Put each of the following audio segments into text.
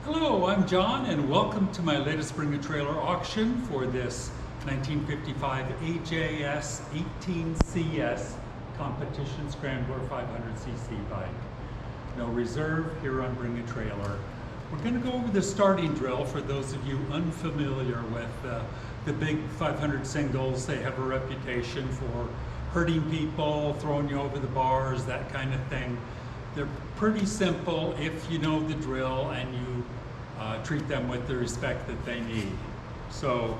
Hello, I'm John and welcome to my latest Bring a Trailer auction for this 1955 AJS 18CS Competition Scrambler 500cc bike. No reserve here on Bring a Trailer. We're going to go over the starting drill for those of you unfamiliar with the big 500 singles. They have a reputation for hurting people, throwing you over the bars, that kind of thing. They're pretty simple if you know the drill and you treat them with the respect that they need. So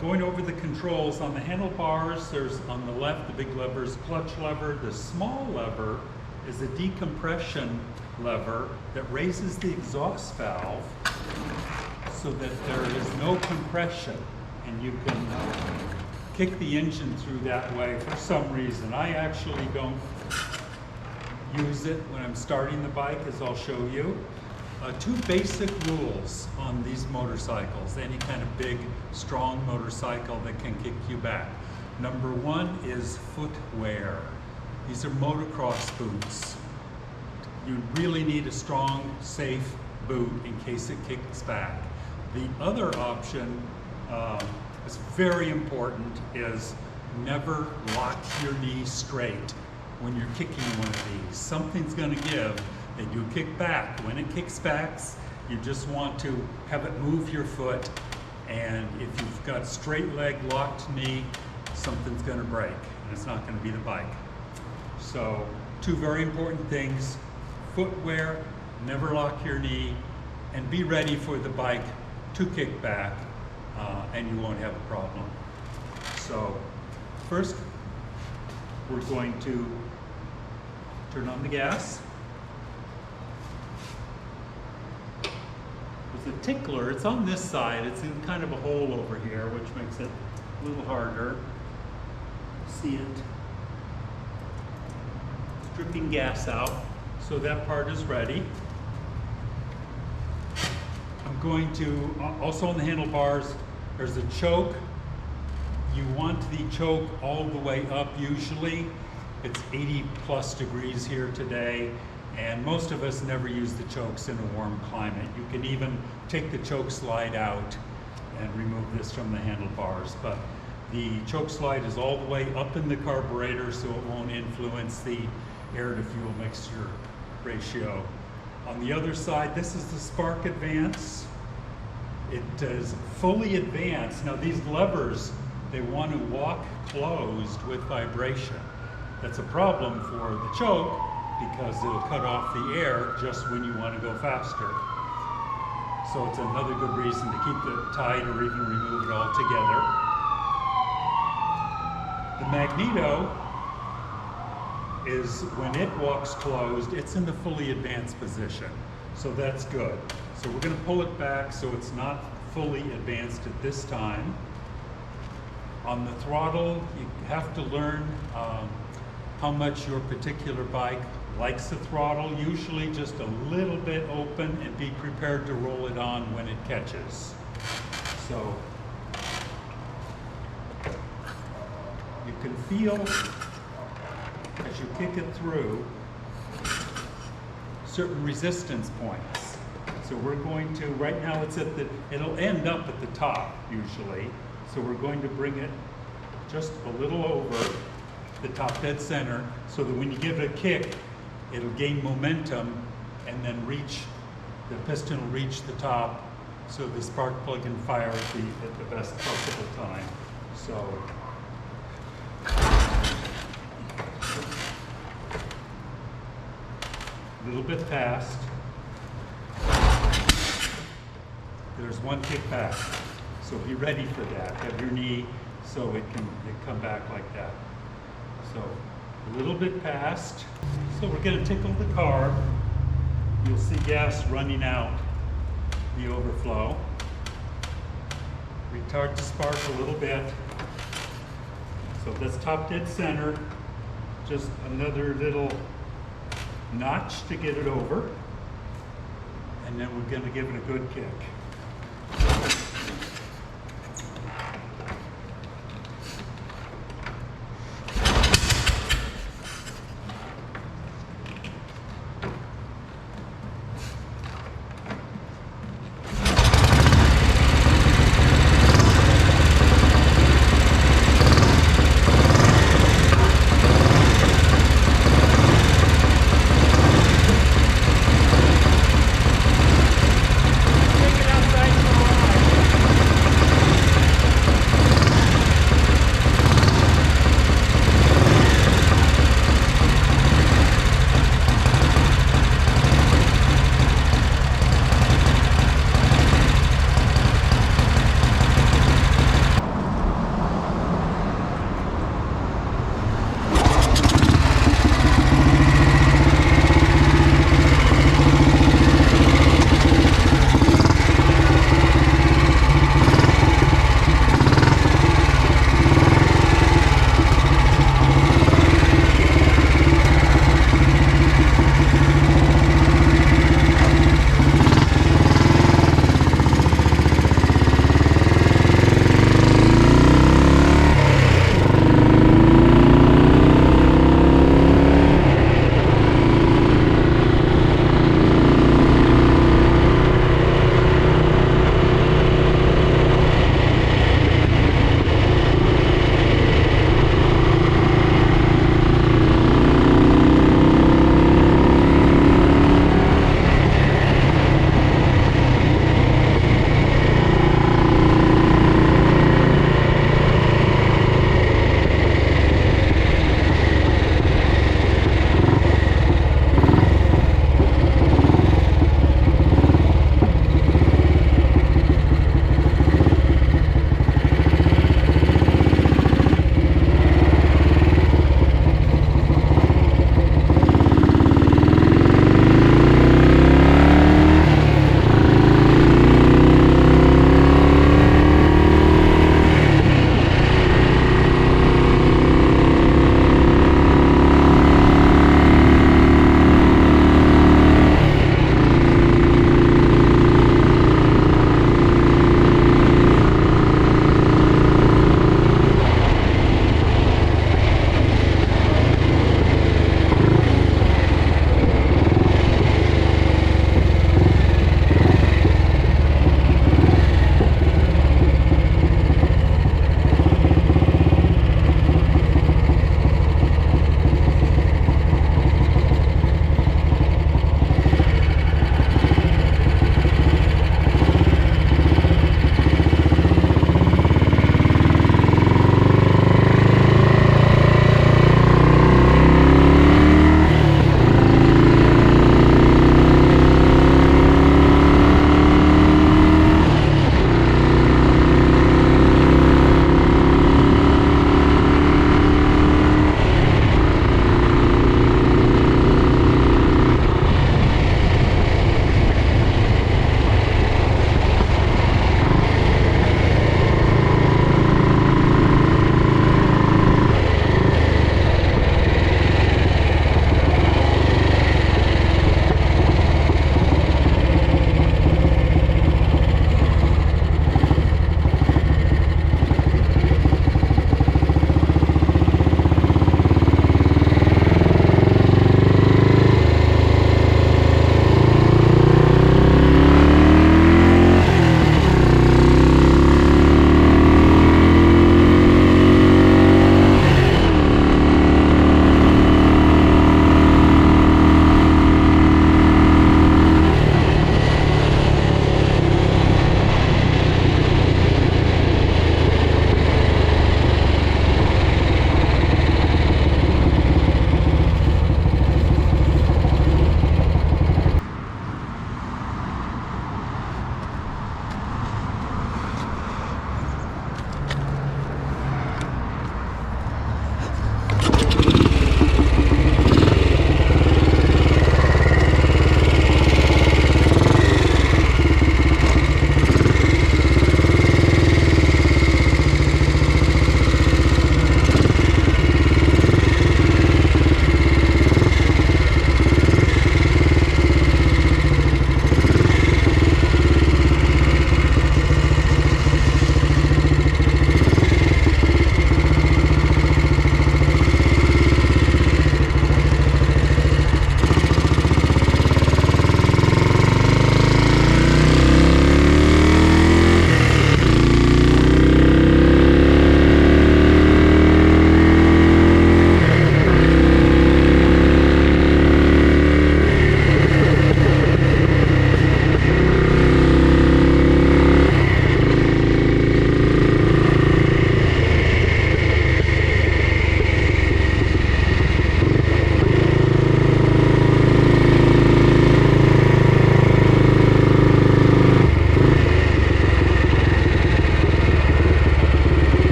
going over the controls on the handlebars, there's on the left, the big lever is clutch lever. The small lever is a decompression lever that raises the exhaust valve so that there is no compression and you can kick the engine through that way for some reason. I actually don't use it when I'm starting the bike, as I'll show you. Two basic rules on these motorcycles, any kind of big, strong motorcycle that can kick you back. Number one is footwear. These are motocross boots. You really need a strong, safe boot in case it kicks back. The other option is very important, is never lock your knee straight when you're kicking one of these. Something's going to give and you kick back. When it kicks back, you just want to have it move your foot, and if you've got straight leg, locked knee, something's going to break and it's not going to be the bike. So two very important things: footwear, never lock your knee, and be ready for the bike to kick back and you won't have a problem. So first we're going to turn on the gas. There's a tickler, it's on this side, it's in kind of a hole over here, which makes it a little harder. See it? It's dripping gas out, so that part is ready. I'm going to, also on the handlebars, there's a choke. You want the choke all the way up usually. It's 80 plus degrees here today, and most of us never use the chokes in a warm climate. You can even take the choke slide out and remove this from the handlebars, but the choke slide is all the way up in the carburetor so it won't influence the air to fuel mixture ratio. On the other side, this is the spark advance. It is fully advanced. Now these levers, they want to walk closed with vibration. That's a problem for the choke because it'll cut off the air just when you want to go faster. So it's another good reason to keep it tight or even remove it altogether. The magneto is, when it walks closed, it's in the fully advanced position. So that's good. So we're going to pull it back so it's not fully advanced at this time. On the throttle, you have to learn how much your particular bike likes the throttle. Usually just a little bit open, and be prepared to roll it on when it catches. So you can feel as you kick it through certain resistance points. So we're going to, right now it's at the, it'll end up at the top usually. So we're going to bring it just a little over the top dead center so that when you give it a kick, it'll gain momentum and then reach, the piston will reach the top so the spark plug can fire at the best possible time. So a little bit fast. There's one kick back. So be ready for that. Have your knee so it can come back like that. So a little bit past. So we're going to tickle the carb. You'll see gas running out the overflow. Retard the spark a little bit. So that's top dead center. Just another little notch to get it over. And then we're going to give it a good kick.